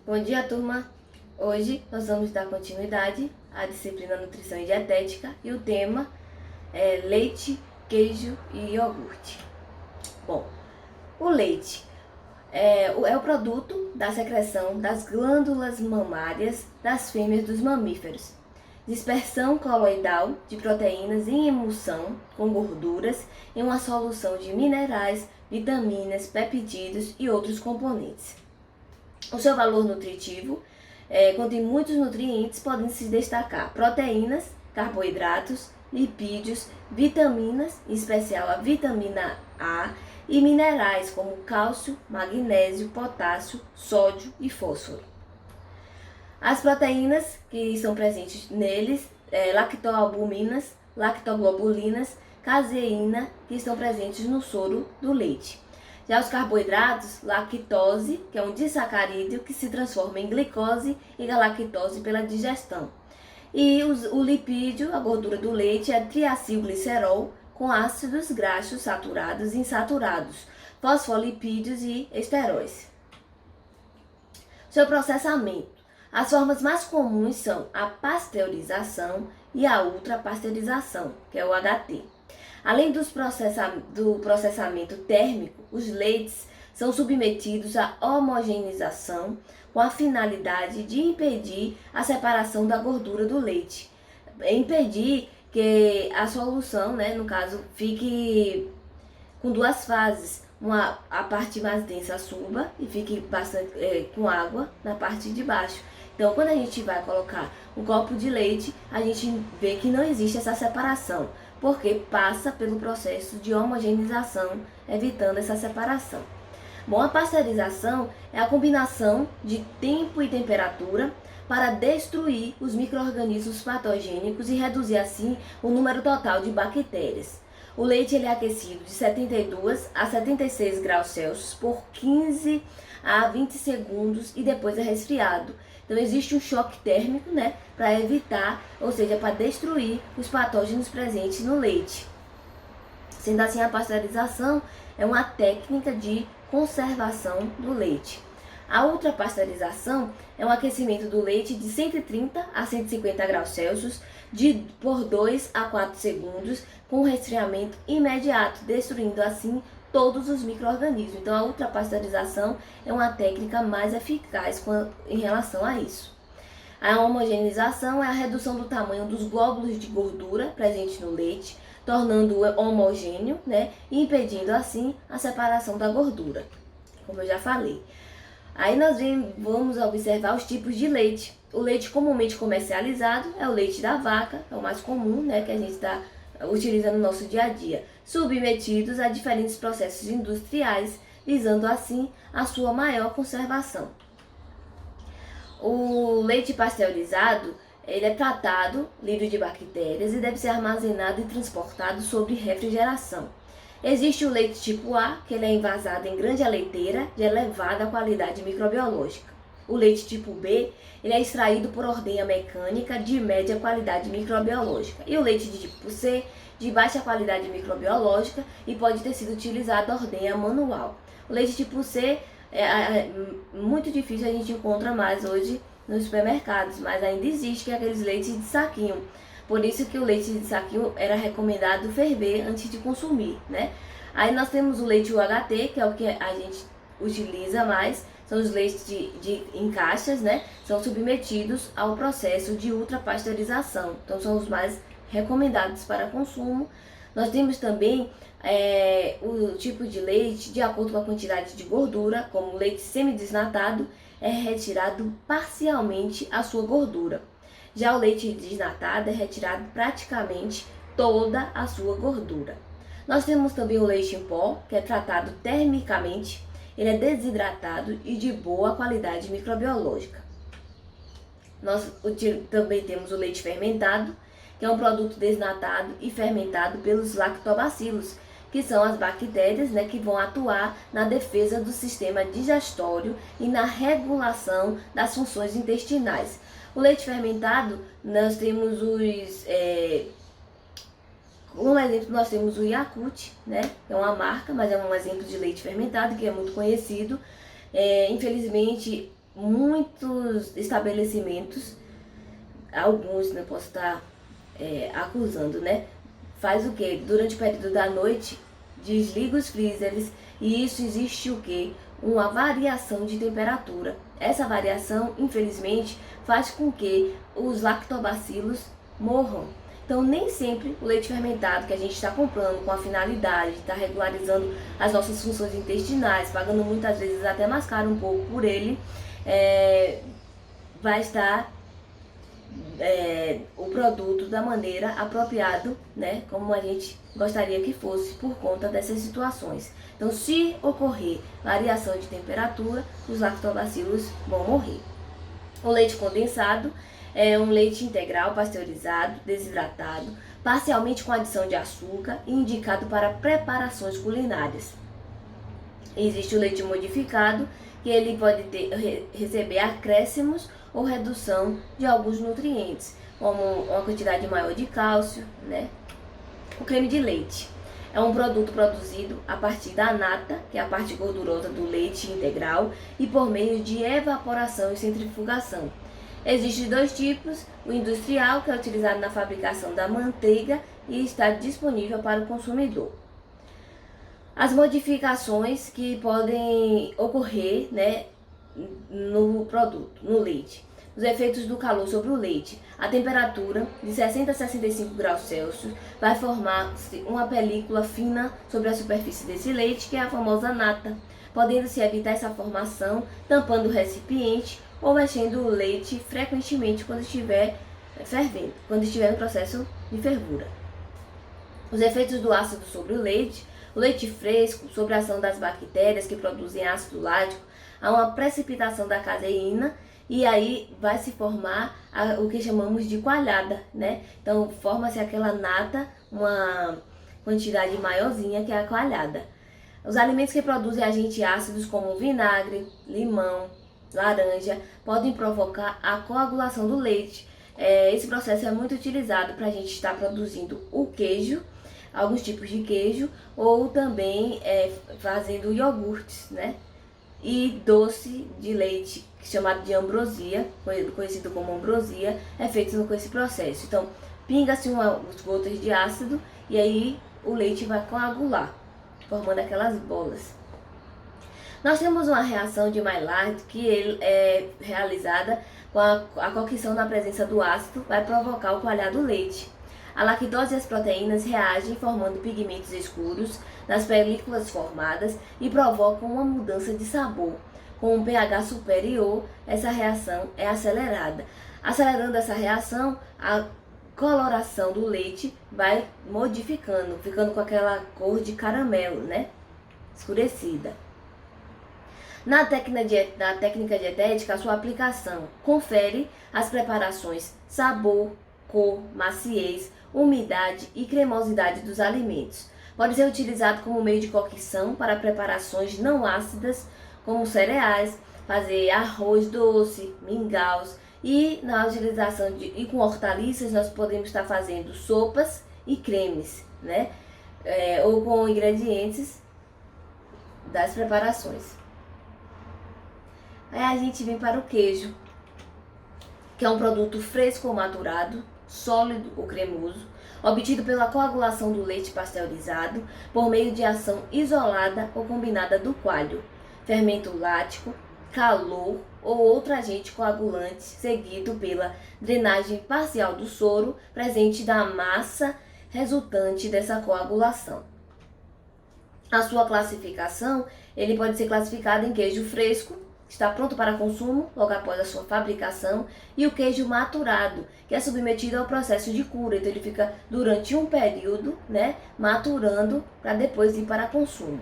Bom dia, turma! Hoje nós vamos dar continuidade à disciplina Nutrição e Dietética e o tema é leite, queijo e iogurte. Bom, o leite é o produto da secreção das glândulas mamárias das fêmeas dos mamíferos. Dispersão coloidal de proteínas em emulsão com gorduras em uma solução de minerais, vitaminas, peptídeos e outros componentes. O seu valor nutritivo contém muitos nutrientes, podem se destacar proteínas, carboidratos, lipídios, vitaminas, em especial a vitamina A, e minerais como cálcio, magnésio, potássio, sódio e fósforo. As proteínas que estão presentes neles, lactoalbuminas, lactoglobulinas, caseína, que estão presentes no soro do leite. Já os carboidratos, lactose, que é um disacarídeo que se transforma em glicose e galactose pela digestão. E o lipídio, a gordura do leite, é triacilglicerol com ácidos graxos saturados e insaturados, fosfolipídios e esteróis. Seu processamento. As formas mais comuns são a pasteurização e a ultrapasteurização, que é o HT. Além do processamento térmico, os leites são submetidos à homogeneização com a finalidade de impedir a separação da gordura do leite. Impedir que a solução, no caso, fique com duas fases. A parte mais densa suba e fique bastante com água na parte de baixo. Então, quando a gente vai colocar um copo de leite, a gente vê que não existe essa separação, porque passa pelo processo de homogeneização, evitando essa separação. Bom, a pasteurização é a combinação de tempo e temperatura para destruir os micro-organismos patogênicos e reduzir assim o número total de bactérias. O leite é aquecido de 72 a 76 graus Celsius por 15 a 20 segundos e depois é resfriado. Então existe um choque térmico, para evitar, ou seja, para destruir os patógenos presentes no leite. Sendo assim, a pasteurização é uma técnica de conservação do leite. A ultrapasteurização é um aquecimento do leite de 130 a 150 graus Celsius por 2 a 4 segundos com resfriamento imediato, destruindo assim todos os micro-organismos. Então a ultrapasteurização é uma técnica mais eficaz em relação a isso. A homogeneização é a redução do tamanho dos glóbulos de gordura presentes no leite, tornando-o homogêneo, e impedindo assim a separação da gordura, como eu já falei. Aí nós vamos observar os tipos de leite. O leite comumente comercializado é o leite da vaca, é o mais comum, que a gente está utilizando no nosso dia a dia, submetidos a diferentes processos industriais, visando assim a sua maior conservação. O leite pasteurizado, ele é tratado, livre de bactérias, e deve ser armazenado e transportado sob refrigeração. Existe o leite tipo A, que ele é envasado em grande leiteira de elevada qualidade microbiológica. O leite tipo B, ele é extraído por ordenha mecânica de média qualidade microbiológica. E o leite de tipo C, de baixa qualidade microbiológica e pode ter sido utilizado a ordenha manual. O leite tipo C é muito difícil, a gente encontra mais hoje nos supermercados, mas ainda existe aqueles leites de saquinho. Por isso que o leite de saquinho era recomendado ferver antes de consumir, Aí nós temos o leite UHT, que é o que a gente utiliza mais, são os leites em caixas, São submetidos ao processo de ultrapasteurização. Então são os mais recomendados para consumo. Nós temos também o tipo de leite, de acordo com a quantidade de gordura, como o leite semidesnatado, é retirado parcialmente a sua gordura. Já o leite desnatado é retirado praticamente toda a sua gordura. Nós temos também o leite em pó, que é tratado termicamente, ele é desidratado e de boa qualidade microbiológica. Nós também temos o leite fermentado, que é um produto desnatado e fermentado pelos lactobacilos, que são as bactérias que vão atuar na defesa do sistema digestório e na regulação das funções intestinais. O leite fermentado, nós temos como exemplo, nós temos o Yakult, é uma marca, mas é um exemplo de leite fermentado que é muito conhecido. Infelizmente, muitos estabelecimentos, alguns, não posso estar acusando, né? Faz o quê? Durante o período da noite, desliga os freezers e isso existe o quê? Uma variação de temperatura. Essa variação, infelizmente, faz com que os lactobacilos morram. Então, nem sempre o leite fermentado que a gente está comprando com a finalidade de estar regularizando as nossas funções intestinais, pagando muitas vezes até mais caro um pouco por ele, vai estar o produto da maneira apropriada, né, como a gente gostaria que fosse por conta dessas situações. Então, se ocorrer variação de temperatura, os lactobacilos vão morrer. O leite condensado é um leite integral pasteurizado, desidratado, parcialmente com adição de açúcar e indicado para preparações culinárias. Existe o leite modificado, que ele pode receber acréscimos ou redução de alguns nutrientes, como uma quantidade maior de cálcio, né? O creme de leite é um produto produzido a partir da nata, que é a parte gordurosa do leite integral, e por meio de evaporação e centrifugação. Existem dois tipos: o industrial, que é utilizado na fabricação da manteiga e está disponível para o consumidor. As modificações que podem ocorrer, né, no produto, no leite. Os efeitos do calor sobre o leite. A temperatura de 60 a 65 graus Celsius vai formar uma película fina sobre a superfície desse leite, que é a famosa nata, podendo-se evitar essa formação tampando o recipiente ou mexendo o leite frequentemente quando estiver fervendo, quando estiver no processo de fervura. Os efeitos do ácido sobre o leite fresco, sobre a ação das bactérias que produzem ácido lático, há uma precipitação da caseína e aí vai se formar o que chamamos de coalhada, né? Então forma-se aquela nata, uma quantidade maiorzinha, que é a coalhada. Os alimentos que produzem agentes ácidos como vinagre, limão, laranja, podem provocar a coagulação do leite. Esse processo é muito utilizado para a gente estar produzindo o queijo, alguns tipos de queijo, ou também fazendo iogurtes, né? E doce de leite, chamado de ambrosia, conhecido como ambrosia, é feito com esse processo. Então, pinga-se umas gotas de ácido e aí o leite vai coagular, formando aquelas bolas. Nós temos uma reação de Maillard que é realizada com a cocção na presença do ácido, vai provocar o coalhar do leite. A lactose e as proteínas reagem formando pigmentos escuros nas películas formadas e provocam uma mudança de sabor. Com um pH superior, essa reação é acelerada. Acelerando essa reação, a coloração do leite vai modificando, ficando com aquela cor de caramelo, né? Escurecida. Na técnica dietética, a sua aplicação confere às preparações sabor, cor, maciez, umidade e cremosidade dos alimentos. Pode ser utilizado como meio de cocção para preparações não ácidas, como cereais, fazer arroz doce, mingaus, e na utilização e com hortaliças nós podemos estar fazendo sopas e cremes, né? Ou com ingredientes das preparações. Aí a gente vem para o queijo, que é um produto fresco ou maturado, sólido ou cremoso, obtido pela coagulação do leite pasteurizado por meio de ação isolada ou combinada do coalho, fermento lático, calor ou outro agente coagulante, seguido pela drenagem parcial do soro presente da massa resultante dessa coagulação. A sua classificação, ele pode ser classificado em queijo fresco, está pronto para consumo logo após a sua fabricação, e o queijo maturado, que é submetido ao processo de cura. Então ele fica durante um período, né, maturando para depois ir para consumo.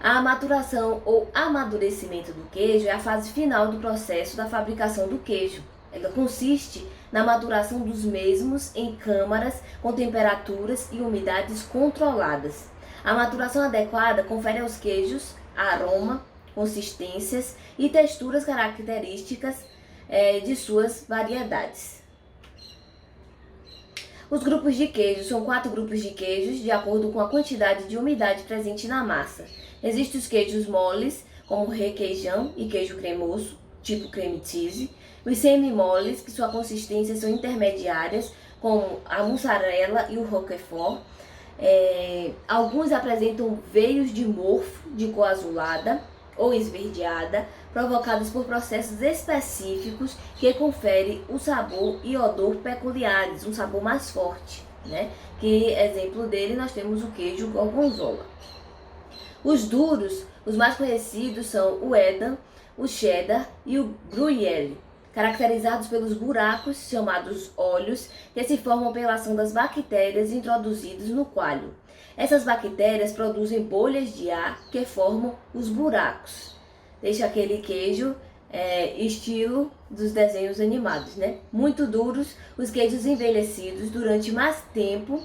A maturação ou amadurecimento do queijo é a fase final do processo da fabricação do queijo. Ela consiste na maturação dos mesmos em câmaras com temperaturas e umidades controladas. A maturação adequada confere aos queijos aroma, consistências e texturas características de suas variedades. Os grupos de queijos são 4 grupos de queijos de acordo com a quantidade de umidade presente na massa. Existem os queijos moles, como requeijão e queijo cremoso, tipo creme cheese, os semi-moles, que sua consistência são intermediárias, como a mussarela e o roquefort. Alguns apresentam veios de morfo de cor azulada ou esverdeada, provocados por processos específicos que conferem o sabor e odor peculiares, um sabor mais forte, né? Que exemplo dele nós temos o queijo gorgonzola. Os duros, os mais conhecidos são o Edam, o cheddar e o gruyère, caracterizados pelos buracos chamados olhos que se formam pela ação das bactérias introduzidas no coalho. Essas bactérias produzem bolhas de ar que formam os buracos. Deixa aquele queijo estilo dos desenhos animados, né? Muito duros, os queijos envelhecidos durante mais tempo.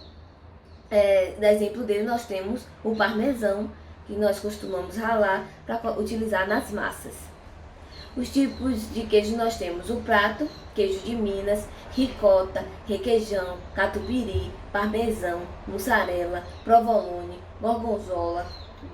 Exemplo dele nós temos o parmesão, que nós costumamos ralar para utilizar nas massas. Os tipos de queijo nós temos o prato, queijo de Minas, ricota, requeijão, catupiry, parmesão, mussarela, provolone, gorgonzola,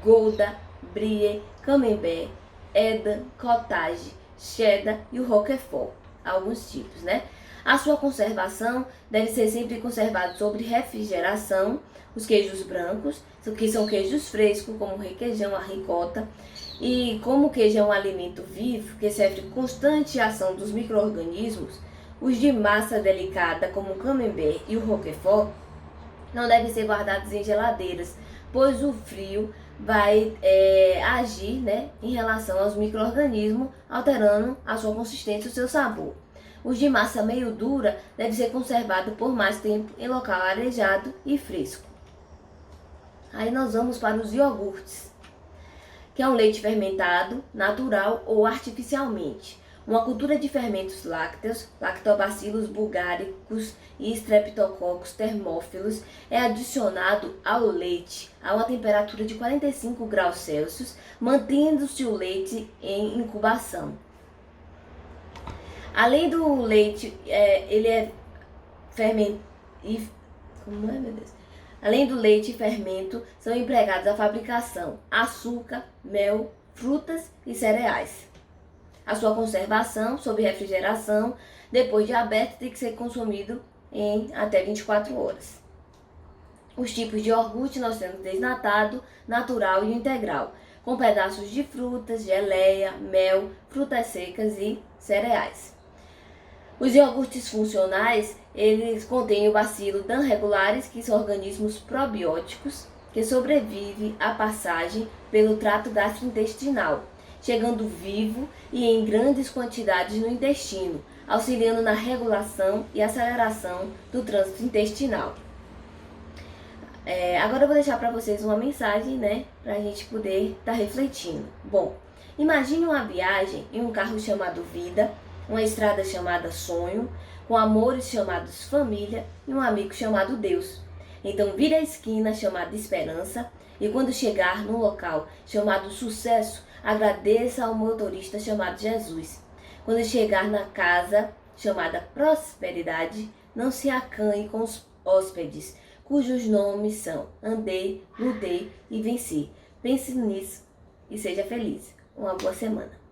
gouda, brie, camembert, edam, cottage, cheddar e o roquefort. Alguns tipos, né? A sua conservação deve ser sempre conservado sob refrigeração. Os queijos brancos, que são queijos frescos, como o requeijão, a ricota. E como o queijo é um alimento vivo, que sofre constante ação dos micro-organismos, os de massa delicada, como o camembert e o roquefort, não devem ser guardados em geladeiras, pois o frio vai agir, né, em relação aos micro-organismos, alterando a sua consistência e o seu sabor. Os de massa meio dura devem ser conservados por mais tempo em local arejado e fresco. Aí nós vamos para os iogurtes, que é um leite fermentado, natural ou artificialmente. Uma cultura de fermentos lácteos, lactobacilos bulgáricos e streptococcus thermophilus é adicionado ao leite a uma temperatura de 45 graus Celsius, mantendo-se o leite em incubação. Além do leite, ele é fermentado. Como é, meu Deus? Além do leite e fermento, são empregados a fabricação açúcar, mel, frutas e cereais. A sua conservação sob refrigeração, depois de aberto, tem que ser consumido em até 24 horas. Os tipos de iogurte nós temos desnatado, natural e integral, com pedaços de frutas, geleia, mel, frutas secas e cereais. Os iogurtes funcionais, eles contêm o bacilo Dan regulares, que são organismos probióticos que sobrevivem à passagem pelo trato gastrointestinal, chegando vivo e em grandes quantidades no intestino, auxiliando na regulação e aceleração do trânsito intestinal. Agora eu vou deixar para vocês uma mensagem, né, para a gente poder estar refletindo. Bom, imagine uma viagem em um carro chamado Vida, uma estrada chamada Sonho, com amores chamados Família e um amigo chamado Deus. Então vire a esquina chamada Esperança e quando chegar no local chamado Sucesso, agradeça ao motorista chamado Jesus. Quando chegar na casa chamada Prosperidade, não se acanhe com os hóspedes, cujos nomes são Andei, Lutei e Venci. Pense nisso e seja feliz. Uma boa semana.